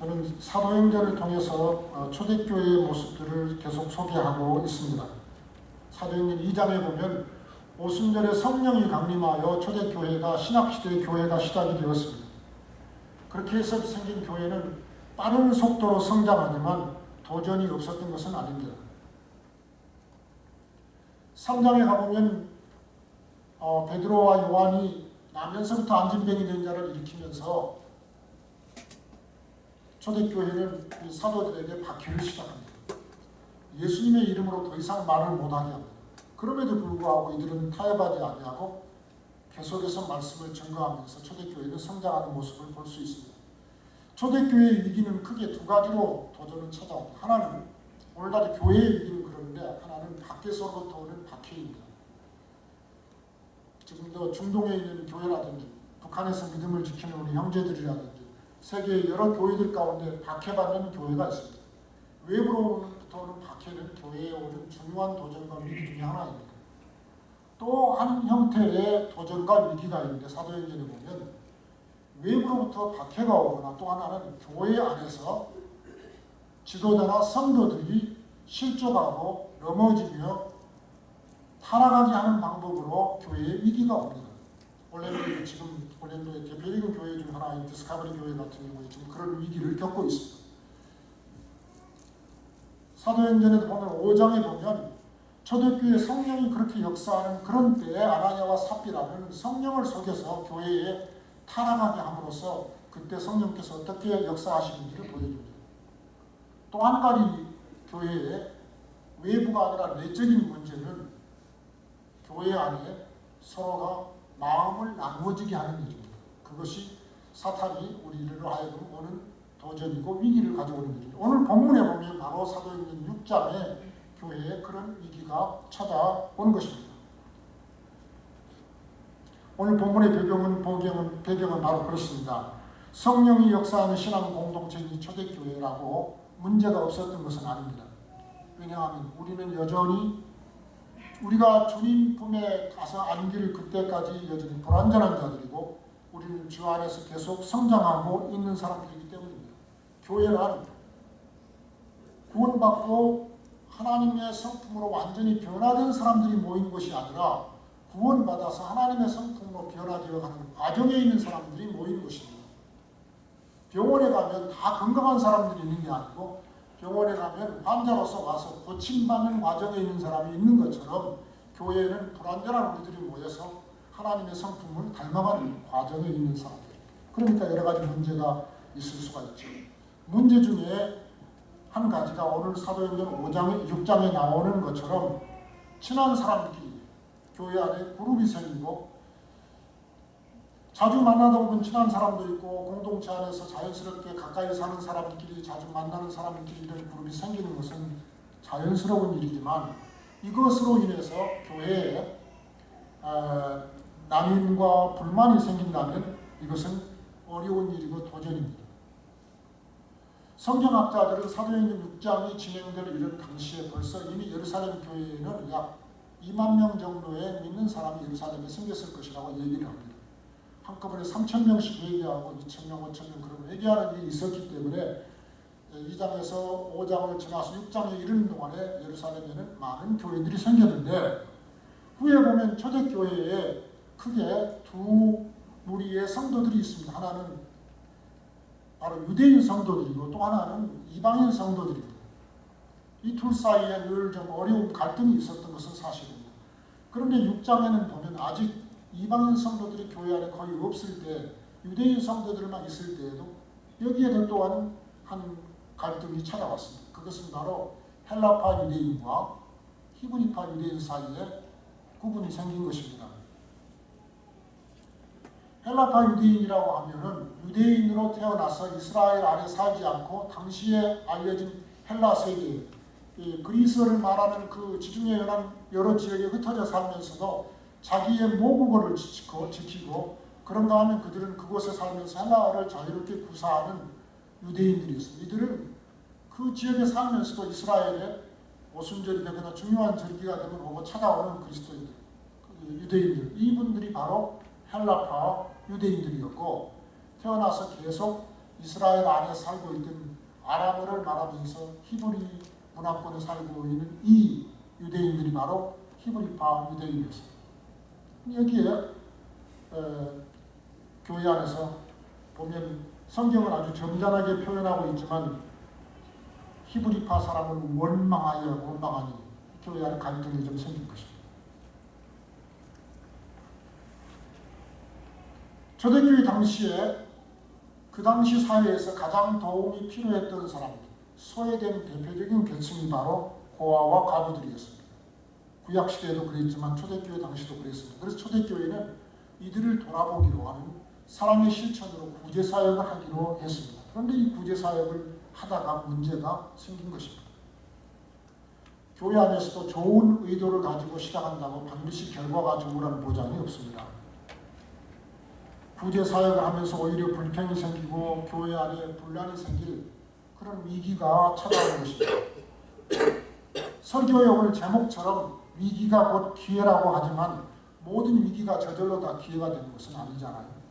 저는 사도행전을 통해서 초대교회의 모습들을 계속 소개하고 있습니다. 사도행전 2장에 보면 오순절에 성령이 강림하여 초대교회가 신학시대의 교회가 시작이 되었습니다. 그렇게 해서 생긴 교회는 빠른 속도로 성장하지만 도전이 없었던 것은 아닙니다. 3장에 가보면 베드로와 요한이 나면서부터 안진병이 된 자를 일으키면서 초대교회는 이 사도들에게 박해를 시작합니다. 예수님의 이름으로 더 이상 말을 못하게 합니다. 그럼에도 불구하고 이들은 타협하지 아니하고 계속해서 말씀을 증거하면서 초대교회는 성장하는 모습을 볼 수 있습니다. 초대교회의 위기는 크게 두 가지로 도전을 찾아옵니다. 하나는 오늘날의 교회의 위기는 그런데 하나는 밖에서부터 오는 박해입니다. 지금도 중동에 있는 교회라든지 북한에서 믿음을 지키는 우리 형제들이라든지 세계의 여러 교회들 가운데 박해받는 교회가 있습니다. 외부로부터 오는 박해는 교회에 오는 중요한 도전과 위기 중에 하나입니다. 또 한 형태의 도전과 위기가 있는데 사도행전에 보면 외부로부터 박해가 오거나 또 하나는 교회 안에서 지도자나 성도들이 실족하고 넘어지며 타락하게 하는 방법으로 교회에 위기가 옵니다. 올랜도에 지금 올랜도의 대표적인 교회 중 하나인 디스커버리 교회 같은 경우에 지금 그런 위기를 겪고 있습니다. 사도행전에도 보면 5장에 보면 초대교회 성령이 그렇게 역사하는 그런 때에 아나니아와 삽비라는 성령을 속여서 교회에 타락하게 함으로써 그때 성령께서 어떻게 역사하시는지를 보여줍니다. 또 한 가지 교회의 외부가 아니라 내적인 문제는 교회 안에 서로가 마음을 나누어지게 하는 일입니다. 그것이 사탄이 우리를 하여금 오는 도전이고 위기를 가져오는 일입니다. 오늘 본문에 보면 바로 사도행전 6장에 교회에 그런 위기가 찾아온 것입니다. 오늘 본문의 배경은 바로 그렇습니다. 성령이 역사하는 신앙 공동체인 초대교회라고 문제가 없었던 것은 아닙니다. 왜냐하면 우리는 여전히 우리가 주님 품에 가서 안길 그때까지 여전히 불완전한 자들이고 우리는 주 안에서 계속 성장하고 있는 사람들이기 때문입니다. 교회란 구원받고 하나님의 성품으로 완전히 변화된 사람들이 모인 것이 아니라 구원받아서 하나님의 성품으로 변화되어 가는 과정에 있는 사람들이 모인 것입니다. 병원에 가면 다 건강한 사람들이 있는 게 아니고 병원에 가면 환자로서 와서 고침받는 과정에 있는 사람이 있는 것처럼 교회는 불완전한 우리들이 모여서 하나님의 성품을 닮아가는 과정에 있는 사람들. 그러니까 여러 가지 문제가 있을 수가 있죠. 문제 중에 한 가지가 오늘 사도행전 6장에 나오는 것처럼 친한 사람끼리 교회 안에 그룹이 생기고 자주 만나다 보면 친한 사람도 있고 공동체 안에서 자연스럽게 가까이 사는 사람끼리 자주 만나는 사람끼리 이런 그룹이 생기는 것은 자연스러운 일이지만 이것으로 인해서 교회에 나눔과 불만이 생긴다면 이것은 어려운 일이고 도전입니다. 성경학자들은 사도행전 6장이 진행될 이런 당시에 벌써 이미 예루살렘 교회에는 약 2만 명 정도의 믿는 사람이 예루살렘에 생겼을 것이라고 얘기를 합니다. 한꺼번에 3,000명씩 회개하고 2,000명, 5,000명 그런 회개하는 일이 있었기 때문에 2장에서 5장을 지나서 6장에 이르는 동안에 예루살렘에는 많은 교회들이 생겼는데 후에 보면 초대교회에 크게 두 무리의 성도들이 있습니다. 하나는 바로 유대인 성도들이고 또 하나는 이방인 성도들입니다. 이 둘 사이에 늘 좀 어려운 갈등이 있었던 것은 사실입니다. 그런데 6장에는 보면 아직 이방인 성도들이 교회 안에 거의 없을 때 유대인 성도들만 있을 때에도 여기에도 또한 한 갈등이 찾아왔습니다. 그것은 바로 헬라파 유대인과 히브리파 유대인 사이에 구분이 생긴 것입니다. 헬라파 유대인이라고 하면은 유대인으로 태어나서 이스라엘 안에 살지 않고 당시에 알려진 헬라 세계, 그리스어를 말하는 그 지중해 여러 지역에 흩어져 살면서도 자기의 모국어를 지키고 그런가 하면 그들은 그곳에 살면서 헬라어를 자유롭게 구사하는 유대인들이 있습니다. 이들은 그 지역에 살면서도 이스라엘에 오순절이 되거나 중요한 절기가 되면 오고 찾아오는 그리스도인들, 유대인들, 이분들이 바로 헬라파 유대인들이었고 태어나서 계속 이스라엘 안에 살고 있던 아람어를 말하면서 히브리 문화권에 살고 있는 이 유대인들이 바로 히브리파 유대인이었습니다. 여기에 교회 안에서 보면 성경은 아주 점잖하게 표현하고 있지만 히브리파 사람은 원망하니 교회 안에 갈등이 좀 생긴 것입니다. 초대교회 당시에 그 당시 사회에서 가장 도움이 필요했던 사람들, 소외된 대표적인 계층이 바로 고아와 과부들이었습니다. 구약시대에도 그랬지만 초대교회 당시도 그랬습니다. 그래서 초대교회는 이들을 돌아보기로 하는 사랑의 실천으로 구제사역을 하기로 했습니다. 그런데 이 구제사역을 하다가 문제가 생긴 것입니다. 교회 안에서도 좋은 의도를 가지고 시작한다고 반드시 결과가 좋으라는 보장이 없습니다. 구제사역을 하면서 오히려 불평이 생기고 교회 안에 분란이 생길 그런 위기가 찾아오는 것입니다. 설교의 오늘 제목처럼 위기가 곧 기회라고 하지만 모든 위기가 저절로 다 기회가 되는 것은 아니잖아요.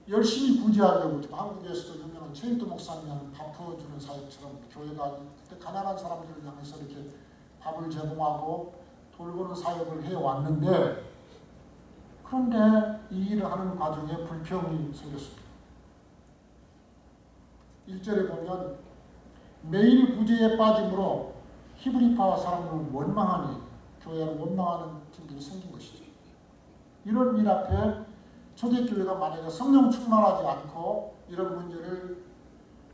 열심히 구제하려고 한국에서도 유명한 최일도 목사님이 하는 밥 퍼주는 사역처럼 교회가 그때 가난한 사람들을 향해서 이렇게 밥을 제공하고 돌보는 사역을 해왔는데 그런데 이 일을 하는 과정에 불평이 생겼습니다. 1절에 보면 매일 구제에 빠짐으로 히브리파 사람을 원망하니 교회를 원망하는 팀들이 생긴 것이죠. 이런 일 앞에 초대교회가 만약에 성령 충만하지 않고 이런 문제를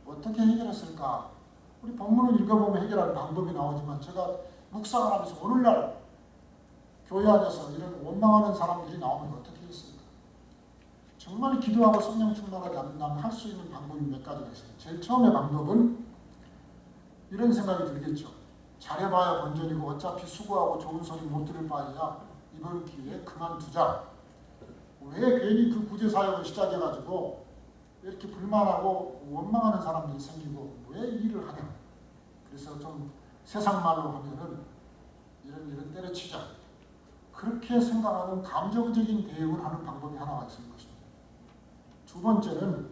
어떻게 해결했을까? 우리 본문을 읽어보면 해결하는 방법이 나오지만 제가 묵상을 하면서 오늘날 교회 안에서 이런 원망하는 사람들이 나오면 어떻게 했을까? 정말 기도하고 성령 충만하지 않는다면 할 수 있는 방법이 몇 가지가 있어요. 제일 처음의 방법은 이런 생각이 들겠죠. 잘해봐야 본전이고 어차피 수고하고 좋은 소리 못 들을 바에야 이번 기회에 그만두자. 왜 괜히 그 구제사역을 시작해가지고 이렇게 불만하고 원망하는 사람들이 생기고 왜 일을 하냐. 그래서 좀 세상 말로 하면은 이런 때려치자. 그렇게 생각하는 감정적인 대응을 하는 방법이 하나가 있을 것입니다. 두 번째는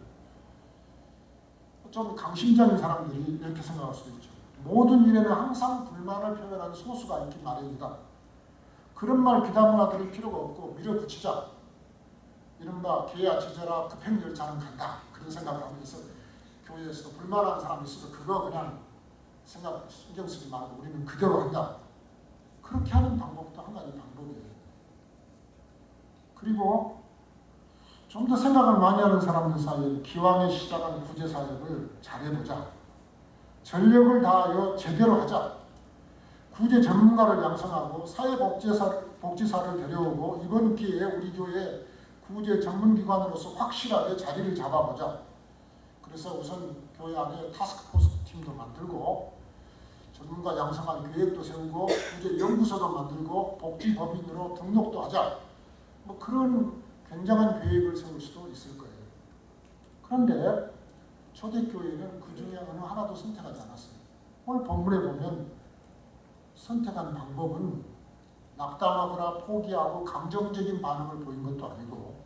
좀 강심장인 사람들이 이렇게 생각할 수도 있죠. 모든 일에는 항상 불만을 표현하는 소수가 있기 마련이다. 그런 말 귀담아 들을 필요가 없고 밀어붙이자. 이른바 개야 짖어라 급행열차는 간다. 그런 생각을 하면서 교회에서도 불만한 사람이 있어도 그거 그냥 신경 쓰지 말고 우리는 그대로 한다. 그렇게 하는 방법도 한 가지 방법이에요. 그리고 좀 더 생각을 많이 하는 사람들 사이에 기왕에 시작한 구제사역을 잘해보자. 전력을 다하여 제대로 하자. 구제 전문가를 양성하고 사회복지사를 데려오고 이번 기회에 우리 교회 구제 전문기관으로서 확실하게 자리를 잡아보자. 그래서 우선 교회 안에 타스크포스 팀도 만들고 전문가 양성할 계획도 세우고 구제 연구소도 만들고 복지법인으로 등록도 하자. 뭐 그런 굉장한 계획을 세울 수도 있을 거예요. 그런데 초대교회는 그 중에 어느 하나도 선택하지 않았어요. 오늘 본문에 보면 선택한 방법은 낙담하거나 포기하고 감정적인 반응을 보인 것도 아니고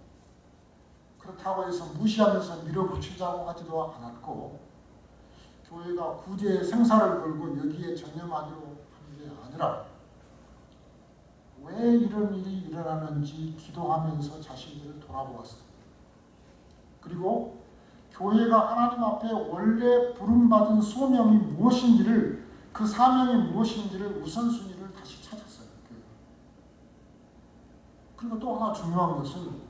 그렇다고 해서 무시하면서 밀어붙이자고 하지도 않았고 교회가 구제의 생사를 걸고 여기에 전념하기로 한 게 아니라 왜 이런 일이 일어나는지 기도하면서 자신들을 돌아보았어요. 그리고 교회가 하나님 앞에 원래 부름받은 소명이 무엇인지를 그 사명이 무엇인지를 우선순위를 다시 찾았어요. 그리고 또 하나 중요한 것은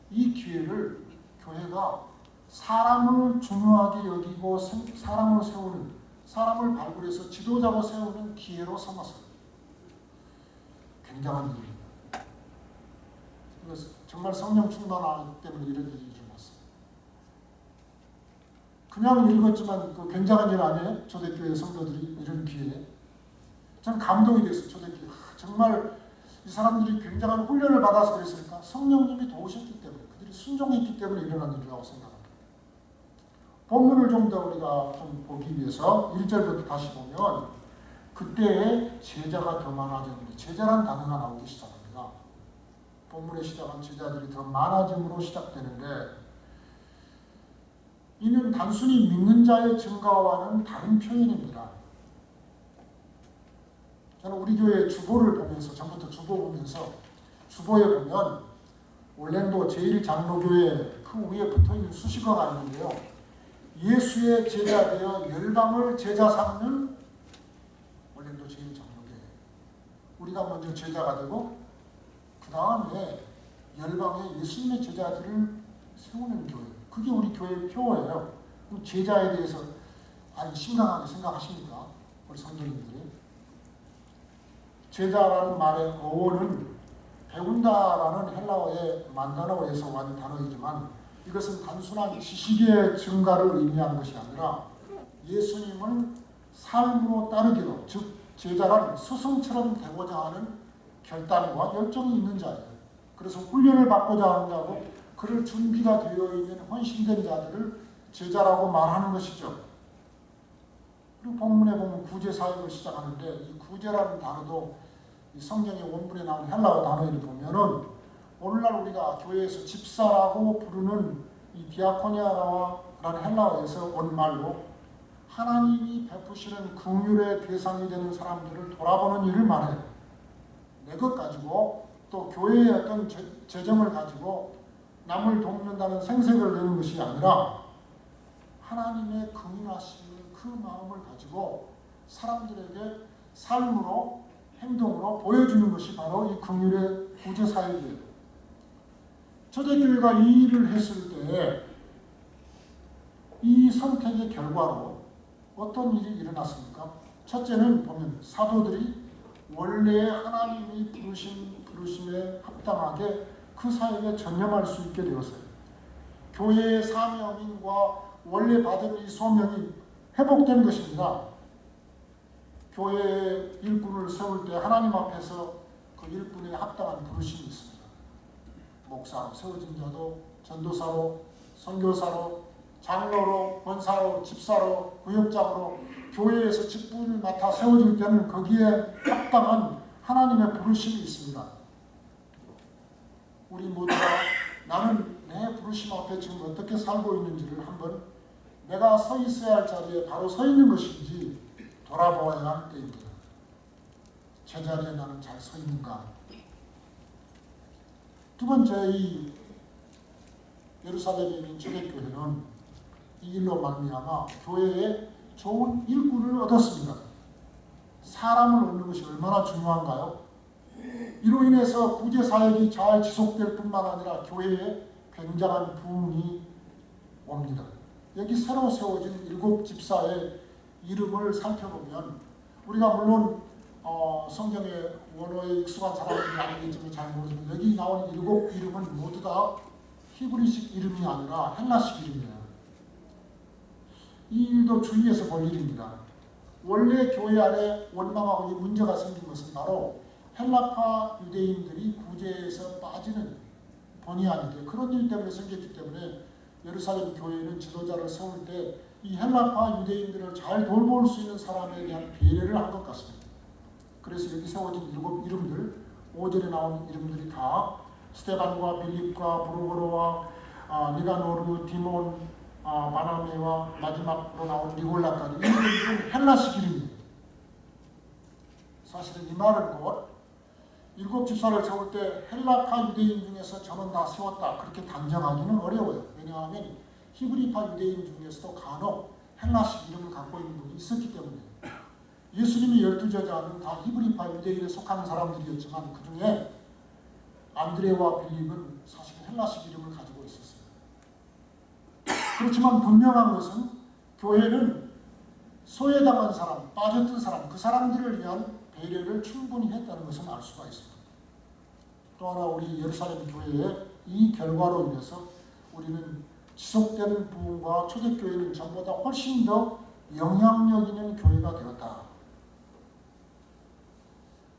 이 기회를 교회가 사람을 중요하게 여기고 사람을 세우는 사람을 발굴해서 지도자로 세우는 기회로 삼았어요. 굉장한 일입니다. 그래서 정말 성령 충만하기 때문에 이런 일이 일어났어요. 그냥 읽었지만 그 굉장한 일 아니에요? 초대교회 성도들이 이런 기회에. 저는 감동이 됐어요. 초대교회. 정말 이 사람들이 굉장한 훈련을 받아서 그랬으니까 성령님이 도우셨기 때문에 그들이 순종했기 때문에 일어난 일이라고 생각합니다. 본문을 좀 더 우리가 좀 보기 위해서 1절부터 다시 보면 그때의 제자가 더 많아졌는데 제자란 단어가 나오기 시작합니다. 본문에 시작한 제자들이 더 많아짐으로 시작되는데 이는 단순히 믿는 자의 증가와는 다른 표현입니다. 저는 우리 교회 주보를 보면서, 전부터 주보 보면서, 주보에 보면 올랜도 제1장로교회 그 위에 붙어있는 수식어가 있는데요. 예수의 제자 되어 열방을 제자 삼는 올랜도 제1장로교회. 우리가 먼저 제자가 되고 그 다음에 열방에 예수님의 제자들을 세우는 교회. 그게 우리 교회의 표어예요. 그럼 제자에 대해서 아주 심각하게 생각하십니까? 우리 성도님들이. 제자라는 말의 어원은 배운다라는 헬라어의 만다나어에서 온 단어이지만 이것은 단순한 지식의 증가를 의미하는 것이 아니라 예수님을 삶으로 따르기로, 즉 제자란 스승처럼 되고자 하는 결단과 열정이 있는 자예요. 그래서 훈련을 받고자 하는 자고 그럴 준비가 되어 있는 헌신된 자들을 제자라고 말하는 것이죠. 그리고 본문에 보면 구제사역을 시작하는데 이 구제라는 단어도 이 성경의 원문에 나온 헬라어 단어를 보면은 오늘날 우리가 교회에서 집사라고 부르는 이 디아코니아라는 헬라어에서 온 말로 하나님이 베푸시는 긍휼의 대상이 되는 사람들을 돌아보는 일을 말해요. 내 것 가지고 또 교회의 어떤 재정을 가지고 남을 돕는다는 생색을 내는 것이 아니라 하나님의 긍휼하심을 그 마음을 가지고 사람들에게 삶으로 행동으로 보여주는 것이 바로 이 긍휼의 구제사역이에요. 초대교회가 이 일을 했을 때 이 선택의 결과로 어떤 일이 일어났습니까? 첫째는 보면 사도들이 원래 하나님이 부르신 부르심에 합당하게 그 사역에 전념할 수 있게 되었어요. 교회의 사명인과 원래 받은 이 소명이 회복된 것입니다. 교회의 일꾼을 세울 때 하나님 앞에서 그 일꾼에 합당한 부르심이 있습니다. 목사로 세워진 자도 전도사로, 선교사로, 장로로, 권사로, 집사로, 구역장으로 교회에서 직분을 맡아 세워질 때는 거기에 합당한 하나님의 부르심이 있습니다. 우리 모두가 나는 내 부르심 앞에 지금 어떻게 살고 있는지를 한번 내가 서 있어야 할 자리에 바로 서 있는 것인지 돌아보아야 할 때입니다. 제자리에 나는 잘 서 있는가? 두 번째, 이 예루살렘에 있는 초대교회는 이 일로 말미암아 교회에 좋은 일꾼을 얻었습니다. 사람을 얻는 것이 얼마나 중요한가요? 이로 인해서 구제 사역이 잘 지속될 뿐만 아니라 교회에 굉장한 부흥이 옵니다. 여기 새로 세워진 7 집사의 이름을 살펴보면 우리가 물론 성경의 원어에 익숙한 사람들이 아니겠지만 잘 모르지만 여기 나온 7 이름은 모두 다 히브리식 이름이 아니라 헬라식 이름이에요. 이 일도 주의해서 볼 일입니다. 원래 교회 안에 원망하고 이 문제가 생긴 것은 바로 헬라파 유대인들이 구제에서 빠지는 본의 아니게 그런 일 때문에 생겼기 때문에 예루살렘 교회는 지도자를 세울 때 이 헬라파 유대인들을 잘 돌볼 수 있는 사람에 대한 배려를 한 것 같습니다. 그래서 여기 세워진 7 이름들, 5절에 나온 이름들이 다 스테반과 빌립과 브루고로와 니가노르, 디몬, 바나메와 마지막으로 나온 니골라까지 이 이름들은 헬라식 이름이에요. 사실은 이 말은 곧 7 집사를 세울 때 헬라파 유대인 중에서 저는 다 세웠다 그렇게 단정하기는 어려워요. 왜냐하면 히브리파 유대인 중에서도 간혹 헬라식 이름을 갖고 있는 분이 있었기 때문에 예수님이 12제자는 다 히브리파 유대인에 속하는 사람들이었지만 그 중에 안드레와 빌립은 사실 헬라식 이름을 가지고 있었어요. 그렇지만 분명한 것은 교회는 소외당한 사람, 빠졌던 사람, 그 사람들을 위한 배려를 충분히 했다는 것을 알 수가 있습니다. 또 하나 우리 예루살렘 교회의 이 결과로 인해서 우리는 지속되는 부흥과 초대교회는 전보다 훨씬 더 영향력 있는 교회가 되었다.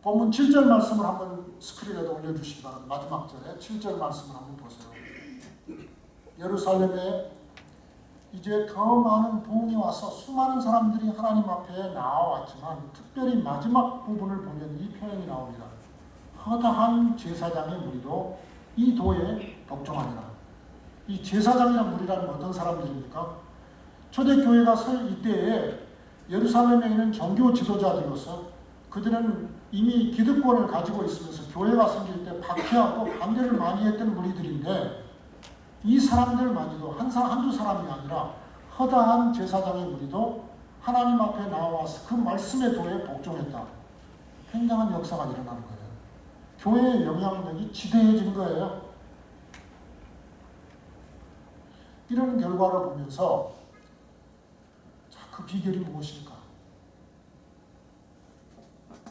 본문 7절 말씀을 한번 스크린에다 올려주시기 바랍니다. 마지막 절에 7절 말씀을 한번 보세요. 예루살렘에 이제 더 많은 부흥이 와서 수많은 사람들이 하나님 앞에 나와왔지만 특별히 마지막 부분을 보면 이 표현이 나옵니다. 허다한 제사장의 무리도 이 도에 복종하니라. 이 제사장이란 무리라는 어떤 사람들입니까? 초대교회가 설 이때에 예루살렘에 있는 종교 지도자들로서 그들은 이미 기득권을 가지고 있으면서 교회가 생길 때 박해하고 반대를 많이 했던 무리들인데 이 사람들만이도 한두 사람이 아니라 허다한 제사장의 무리도 하나님 앞에 나와서 그 말씀의 도에 복종했다. 굉장한 역사가 일어나는 거예요. 교회의 영향력이 지대해진 거예요. 이런 결과를 보면서 그 비결이 무엇일까?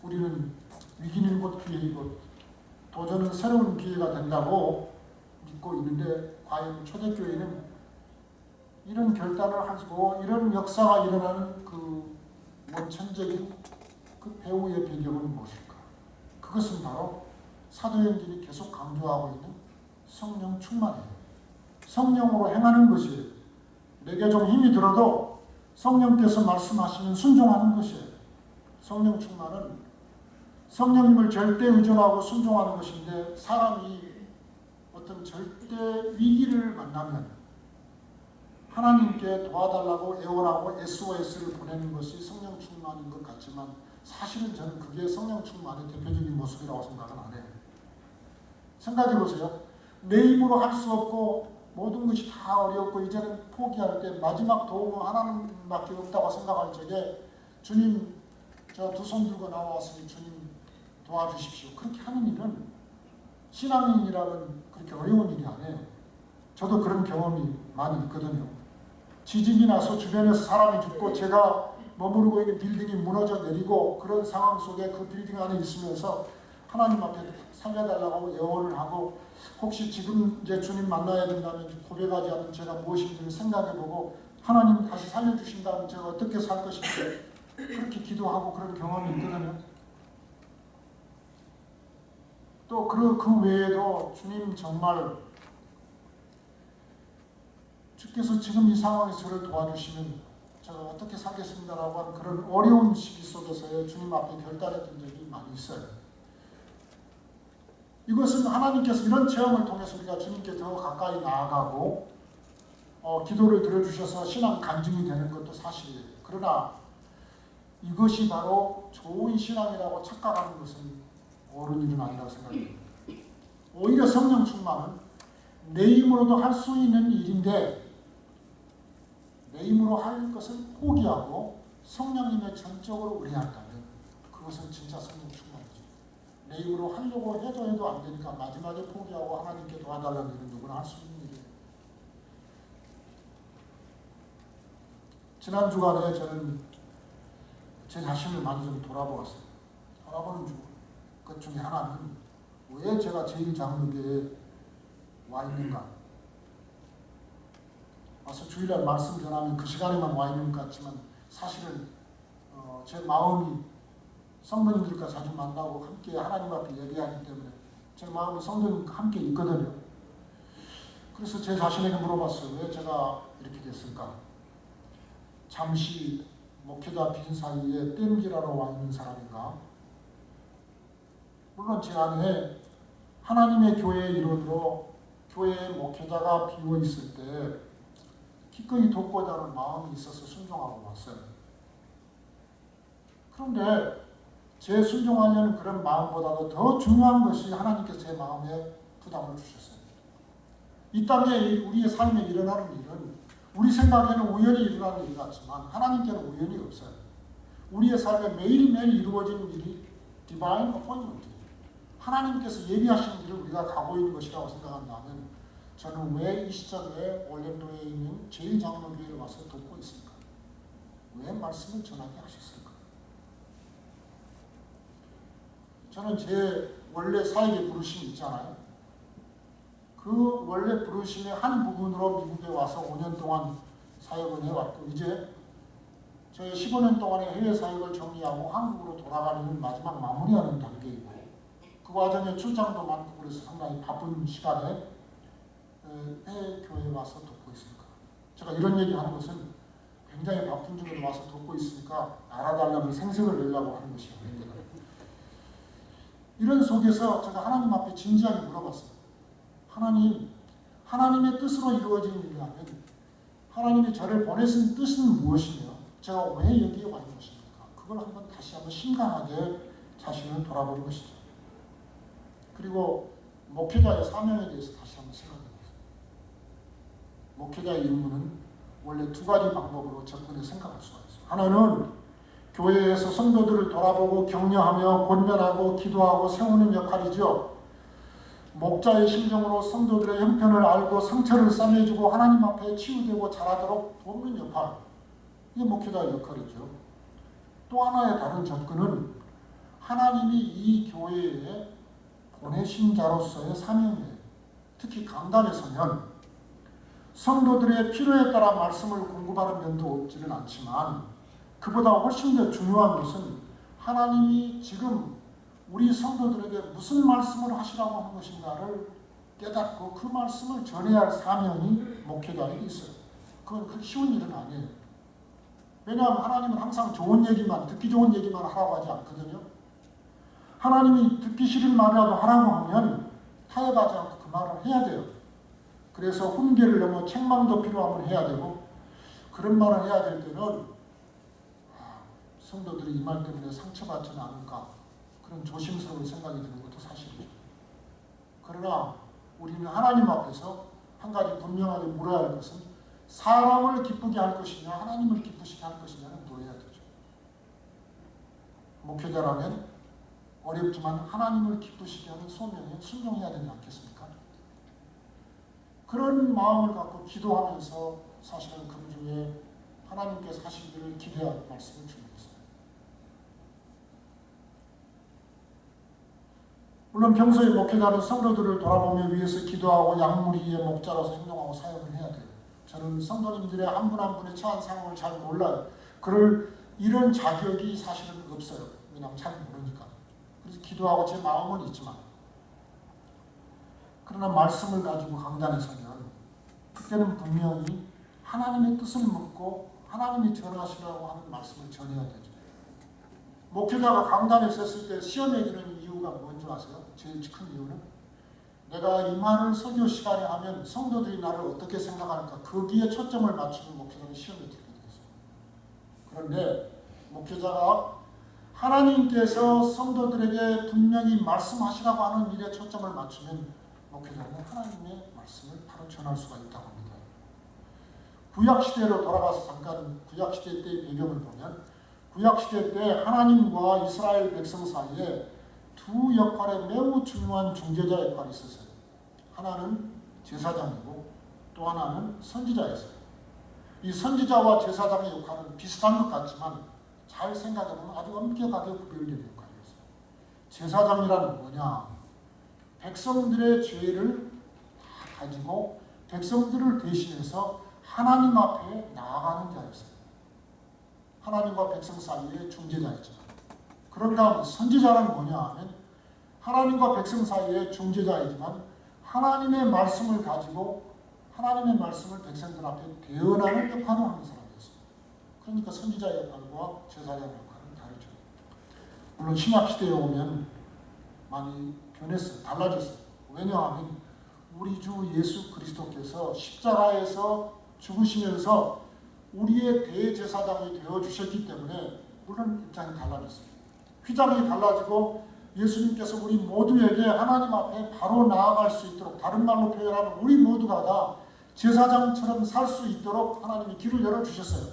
우리는 위기는 곧 기회이고 도전은 새로운 기회가 된다고 믿고 있는데 과연 초대교회는 이런 결단을 하고 이런 역사가 일어나는 그 원천적인 그 배후의 배경은 무엇일까? 그것은 바로 사도행전이 계속 강조하고 있는 성령 충만이에요. 성령으로 행하는 것이 내게 좀 힘이 들어도 성령께서 말씀하시면 순종하는 것이에요. 성령 충만은 성령님을 절대 의존하고 순종하는 것인데 사람이 어떤 절대 위기를 만나면 하나님께 도와달라고 애원하고 SOS를 보내는 것이 성령 충만인 것 같지만 사실은 저는 그게 성령 충만의 대표적인 모습이라고 생각은 안 해요. 생각해 보세요. 내 힘으로 할 수 없고 모든 것이 다 어렵고 이제는 포기할 때 마지막 도움은 하나님밖에 없다고 생각할 적에 주님 저 두 손 들고 나왔으니 주님 도와주십시오. 그렇게 하는 일은 신앙인이라면 그렇게 어려운 일이 아니에요. 저도 그런 경험이 많이 있거든요. 지진이 나서 주변에서 사람이 죽고 제가 머무르고 있는 빌딩이 무너져 내리고 그런 상황 속에 그 빌딩 안에 있으면서 하나님 앞에 살려달라고 예언을 하고 혹시 지금 이제 주님 만나야 된다면 고백하지 않는 제가 무엇인지를 생각해보고 하나님 다시 살려주신다면 제가 어떻게 살 것인지 그렇게 기도하고 그런 경험이 있거든요. 또 그 외에도 주님 정말 주께서 지금 이 상황에서 저를 도와주시면 제가 어떻게 살겠습니다라고 하는 그런 어려운 시기 속에서의 주님 앞에 결단했던 적이 많이 있어요. 이것은 하나님께서 이런 체험을 통해서 우리가 주님께 더 가까이 나아가고 기도를 들어주셔서 신앙 간증이 되는 것도 사실이에요. 그러나 이것이 바로 좋은 신앙이라고 착각하는 것은 옳은 일은 아니라고 생각합니다. 오히려 성령 충만은 내 힘으로도 할 수 있는 일인데 내 힘으로 할 것을 포기하고 성령님의 전적으로 의뢰한다면 그것은 진짜 성령 충만이죠. 내 힘으로 하려고 해도 안 되니까 마지막에 포기하고 하나님께 도와달라는 일은 누구나 할 수 있는 일이에요. 지난 주간에 저는 제 자신을 많이 좀 돌아보았어요. 돌아보는 것 중에 하나는 왜 제가 제일 장로교회에 와 있는가? 와서 주일날 말씀 전하면 그 시간에만 와 있는 것 같지만 사실은 제 마음이 성도님들과 자주 만나고 함께 하나님 앞에 예배하기 때문에 제 마음이 성도님과 함께 있거든요. 그래서 제 자신에게 물어봤어요. 왜 제가 이렇게 됐을까? 잠시 목회자 빈 사이에 땜질하러 와 있는 사람인가? 물론 제 안에 하나님의 교회의 일원으로 교회의 목회자가 비어 있을 때 기꺼이 돕고자 하는 마음이 있어서 순종하고 왔어요. 그런데 제 순종하려는 그런 마음보다도 더 중요한 것이 하나님께서 제 마음에 부담을 주셨어요. 이 땅에 우리의 삶에 일어나는 일은 우리 생각에는 우연히 일어나는 일 같지만 하나님께는 우연이 없어요. 우리의 삶에 매일매일 이루어지는 일이 디바인 어포인먼트, 하나님께서 예비하신 일을 우리가 가고 있는 것이라고 생각한다면 저는 왜 이 시점에 올랜도에 있는 제1장로교회를 와서 돕고 있습니까? 왜 말씀을 전하게 하셨을까? 저는 제 원래 사역의 부르심이 있잖아요. 그 원래 부르심의 한 부분으로 미국에 와서 5년 동안 사역을 해왔고 이제 저의 15년 동안의 해외 사역을 정리하고 한국으로 돌아가는 마지막 마무리하는 단계이고 그 과정에 출장도 많고 그래서 상당히 바쁜 시간에 해외 교회에 와서 돕고 있습니다. 제가 이런 얘기하는 것은 굉장히 바쁜 중에 와서 돕고 있으니까 알아달라면 생색을 내려고 하는 것이 아닙니다. 이런 속에서 제가 하나님 앞에 진지하게 물어봤어요. 하나님, 하나님의 뜻으로 이루어진 일이라면 하나님이 저를 보내신 뜻은 무엇이며 제가 왜 여기에 와 있는 것입니까? 그걸 다시 한번 심각하게 자신을 돌아보는 것이죠. 그리고 목회자의 사명에 대해서 다시 한번 생각해보세요. 목회자의 임무는 원래 두 가지 방법으로 접근해 생각할 수가 있어요. 하나는 교회에서 성도들을 돌아보고 격려하며 권면하고 기도하고 세우는 역할이죠. 목자의 심정으로 성도들의 형편을 알고 상처를 싸매주고 하나님 앞에 치유되고 자라도록 돕는 역할. 이게 목회자의 역할이죠. 또 하나의 다른 접근은 하나님이 이 교회에 보내신 자로서의 사명이에요. 특히 강단에 서면 성도들의 필요에 따라 말씀을 공급하는 면도 없지는 않지만 그보다 훨씬 더 중요한 것은 하나님이 지금 우리 성도들에게 무슨 말씀을 하시라고 하는 것인가를 깨닫고 그 말씀을 전해야 할 사명이 목회자에게 있어요. 그건 그렇게 쉬운 일은 아니에요. 왜냐하면 하나님은 항상 좋은 얘기만, 듣기 좋은 얘기만 하라고 하지 않거든요. 하나님이 듣기 싫은 말이라도 하라고 하면 타협하지 않고 그 말을 해야 돼요. 그래서 훈계를 넘어 책망도 필요하면 해야 되고 그런 말을 해야 될 때는 성도들이 이 말 때문에 상처받지는 않을까 그런 조심스러운 생각이 드는 것도 사실이죠. 그러나 우리는 하나님 앞에서 한 가지 분명하게 물어야 할 것은 사람을 기쁘게 할 것이냐 하나님을 기쁘시게 할 것이냐는 물어야 되죠. 목회자라면 어렵지만 하나님을 기쁘시게 하는 소명에 순종해야 되지 않겠습니까? 그런 마음을 갖고 기도하면서 사실은 금주에 하나님께서 하시기를 기대하는 말씀을 주는 것입니다. 물론 평소에 목회자는 성도들을 돌아보며 위해서 기도하고 양무리의 목자로서 행동하고 사역을 해야 돼요. 저는 성도님들의 한 분 한 분의 처한 상황을 잘 몰라요. 이런 자격이 사실은 없어요. 왜냐하면 잘 모르니까. 그래서 기도하고 제 마음은 있지만 그러나 말씀을 가지고 강단에 서면 그때는 분명히 하나님의 뜻을 묻고 하나님이 전하시라고 하는 말씀을 전해야 되죠. 목회자가 강단에 섰을 때 시험에 드는 이유가 뭔지 아세요? 제일 큰 이유는 내가 이 말을 설교 시간에 하면 성도들이 나를 어떻게 생각할까 거기에 초점을 맞추는 목회자는 시험에 들게 되겠어요. 그런데 목회자가 하나님께서 성도들에게 분명히 말씀하시라고 하는 일에 초점을 맞추면 목회자는 하나님의 말씀을 바로 전할 수가 있다고 합니다. 구약시대로 돌아가서 잠깐 구약시대 때의 배경을 보면 구약시대 때 하나님과 이스라엘 백성 사이에 두 역할에 매우 중요한 중재자 역할이 있었어요. 하나는 제사장이고 또 하나는 선지자였어요. 이 선지자와 제사장의 역할은 비슷한 것 같지만 잘 생각해보면 아주 엄격하게 구별되는 역할이었어요. 제사장이란 뭐냐? 백성들의 죄를 다 가지고 백성들을 대신해서 하나님 앞에 나아가는 자였어요. 하나님과 백성 사이의 중재자였죠. 그런 다음 선지자는 뭐냐 하면 하나님과 백성 사이의 중재자이지만 하나님의 말씀을 가지고 하나님의 말씀을 백성들 앞에 대언하는 역할을 하는 사람이었어요. 그러니까 선지자의 역할과 제사장의 역할은 다르죠. 물론 신약시대에 오면 많이 변했어요. 달라졌어요. 왜냐하면 우리 주 예수 그리스도께서 십자가에서 죽으시면서 우리의 대제사장이 되어주셨기 때문에 물론 입장이 달라졌어요. 휘장이 달라지고 예수님께서 우리 모두에게 하나님 앞에 바로 나아갈 수 있도록 다른 말로 표현하면 우리 모두가 다 제사장처럼 살 수 있도록 하나님이 길을 열어주셨어요.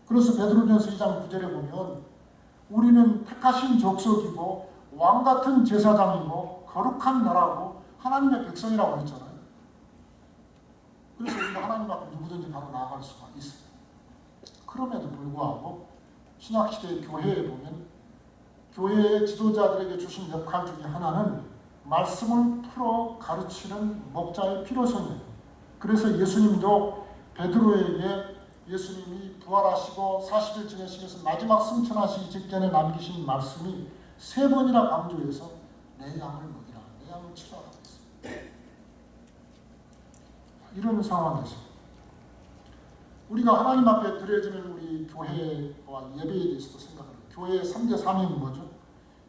그래서 베드로전서 2장 9절에 보면 우리는 택하신 족속이고 왕같은 제사장이고 거룩한 나라고 하나님의 백성이라고 했잖아요. 그래서 우리가 하나님 앞에 누구든지 바로 나아갈 수가 있어요. 그럼에도 불구하고 신약시대의 교회에 보면 교회의 지도자들에게 주신 역할 중에 하나는 말씀을 풀어 가르치는 목자의 필요성이에요. 그래서 예수님도 베드로에게 예수님이 부활하시고 40일 지내시면서 마지막 승천하시기 직전에 남기신 말씀이 3번이나 강조해서 내 양을 먹이라, 내 양을 치라고 했어요. 이런 상황에서 우리가 하나님 앞에 드려지는 우리 교회와 예배에 대해서도 생각합니다. 교회의 3대 사명이 뭐죠?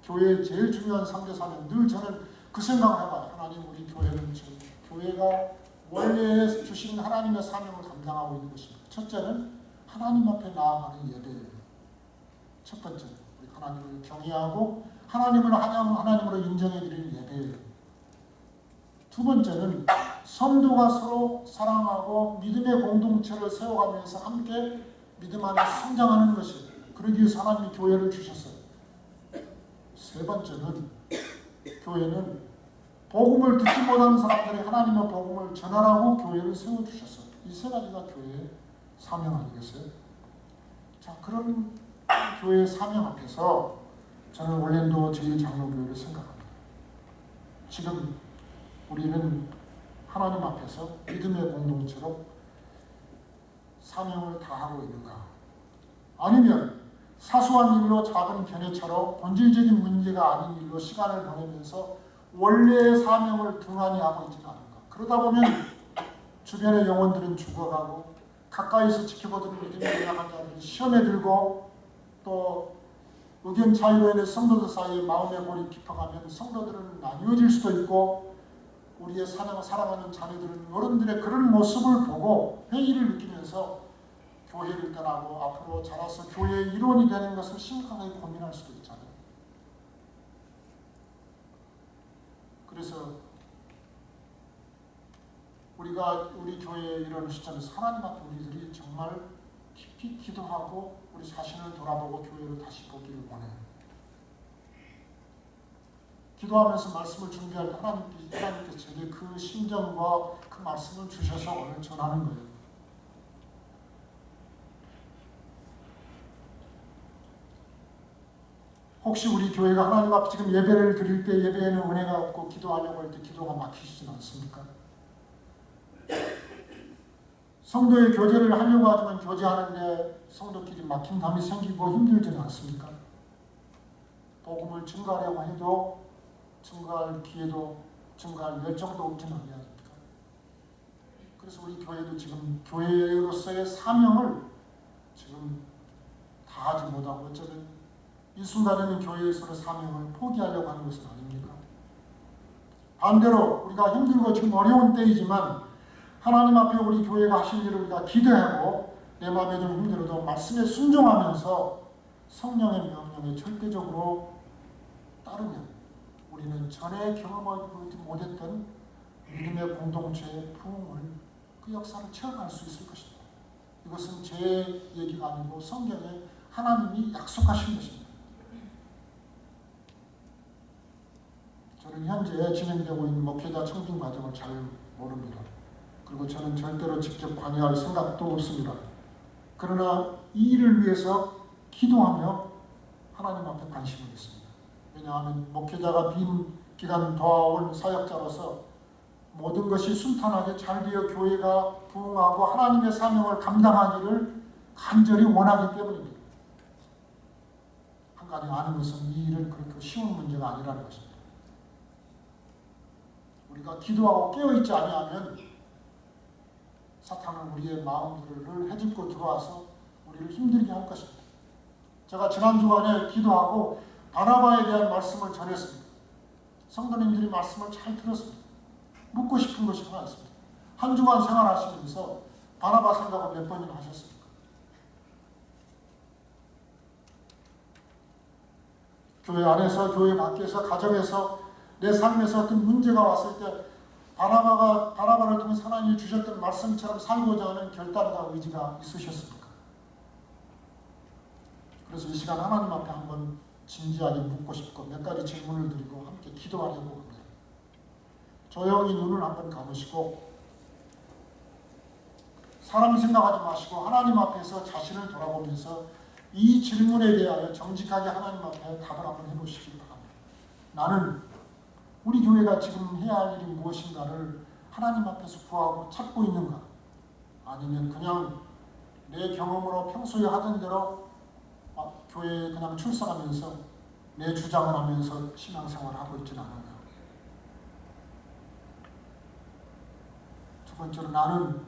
교회의 제일 중요한 3대 사명, 늘 저는 그 생각을 해봐요. 하나님 우리 교회는 지금 교회가 원래 주신 하나님의 사명을 감당하고 있는 것입니다. 첫째는 하나님 앞에 나아가는 예배예요. 첫 번째, 우리 하나님을 경외하고 하나님을 하나님으로 인정해드리는 예배예요. 두 번째는 성도가 서로 사랑하고 믿음의 공동체를 세워가면서 함께 믿음 안에 성장하는 것이에요. 그러기 위해서 하나님이 교회를 주셨어요. 세 번째는 교회는 복음을 듣지 못하는 사람들이 하나님의 복음을 전하라고 교회를 세워주셨어요. 이 세 가지가 교회의 사명 아니겠어요? 자, 그런 교회의 사명 앞에서 저는 올랜도 제1장로교회를 생각합니다. 지금 우리는 하나님 앞에서 믿음의 공동체로 사명을 다하고 있는가? 아니면 사소한 일로 작은 견해처럼 본질적인 문제가 아닌 일로 시간을 보내면서 원래의 사명을 등한히 하고 있지는 않은가? 그러다 보면 주변의 영혼들은 죽어가고 가까이서 지켜보던 믿음의 나간 자들은 시험에 들고 또 의견 차이로 인해 성도들 사이에 마음의 골이 깊어가면 성도들은 나뉘어질 수도 있고 우리의 사랑하는 자녀들은 어른들의 그런 모습을 보고 회의를 느끼면서 교회를 떠나고 앞으로 자라서 교회의 일원이 되는 것을 심각하게 고민할 수도 있잖아요. 그래서 우리가 우리 교회의 이런 시점에서 하나님 앞에 우리들이 정말 깊이 기도하고 우리 자신을 돌아보고 교회를 다시 보기를 원해요. 기도하면서 말씀을 준비할 때 하나님께서 제게 그 심정과 그 말씀을 주셔서 오늘 전하는 거예요. 혹시 우리 교회가 하나님 앞에 지금 예배를 드릴 때 예배에는 은혜가 없고 기도하려고 할 때 기도가 막히시진 않습니까? 성도의 교제를 하려고 하지만 교제하는데 성도끼리 막힌감이 생기고 힘들지는 않습니까? 복음을 증거하려고 해도 증거할 기회도 증거할 열정도 없지는 않습니까? 그래서 우리 교회도 지금 교회로서의 사명을 지금 다하지 못하고 어쩌면 이 순간에는 교회에서의 사명을 포기하려고 하는 것은 아닙니까? 반대로 우리가 힘들고 지금 어려운 때이지만 하나님 앞에 우리 교회가 하실 일을 우리가 기대하고 내 마음에 좀 힘들어도 말씀에 순종하면서 성령의 명령에 절대적으로 따르면 우리는 전에 경험하지 못했던 믿음의 공동체의 부흥을 그 역사를 체험할 수 있을 것입니다. 이것은 제 얘기가 아니고 성경에 하나님이 약속하신 것입니다. 저는 현재 진행되고 있는 목회자 청빙 과정을 잘 모릅니다. 그리고 저는 절대로 직접 관여할 생각도 없습니다. 그러나 이 일을 위해서 기도하며 하나님 앞에 관심을 있습니다. 왜냐하면 목회자가 빈 기간 도와온 사역자로서 모든 것이 순탄하게 잘 되어 교회가 부흥하고 하나님의 사명을 감당하기를 간절히 원하기 때문입니다. 한 가지 아는 것은 이 일은 그렇게 쉬운 문제가 아니라는 것입니다. 우리가 기도하고 깨어있지 아니하면 사탄은 우리의 마음들을 헤집고 들어와서 우리를 힘들게 할 것입니다. 제가 지난 주간에 기도하고 바나바에 대한 말씀을 전했습니다. 성도님들이 말씀을 잘 들었습니다. 묻고 싶은 것이 하나 있습니다. 한 주간 생활하시면서 바나바 생각을 몇 번이나 하셨습니까? 교회 안에서, 교회 밖에서, 가정에서, 내 삶에서 어떤 문제가 왔을 때 바나바를 통해 하나님이 주셨던 말씀처럼 살고자 하는 결단과 의지가 있으셨습니까? 그래서 이 시간 하나님 앞에 한번 진지하게 묻고 싶고 몇 가지 질문을 드리고 함께 기도하려고 합니다. 조용히 눈을 한번 감으시고 사람 생각하지 마시고 하나님 앞에서 자신을 돌아보면서 이 질문에 대하여 정직하게 하나님 앞에 답을 한번 해보시기 바랍니다. 나는 우리 교회가 지금 해야 할 일이 무엇인가를 하나님 앞에서 구하고 찾고 있는가? 아니면 그냥 내 경험으로 평소에 하던 대로 교회에 그냥 출석하면서 내 주장을 하면서 신앙생활을 하고 있지는 않은가? 두 번째로 나는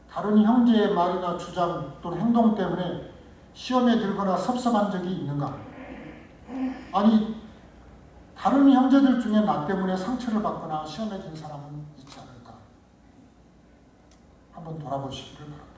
다른 형제의 말이나 주장 또는 행동 때문에 시험에 들거나 섭섭한 적이 있는가? 아니 다른 형제들 중에 나 때문에 상처를 받거나 시험에 든 사람은 있지 않을까? 한번 돌아보시기를 바랍니다.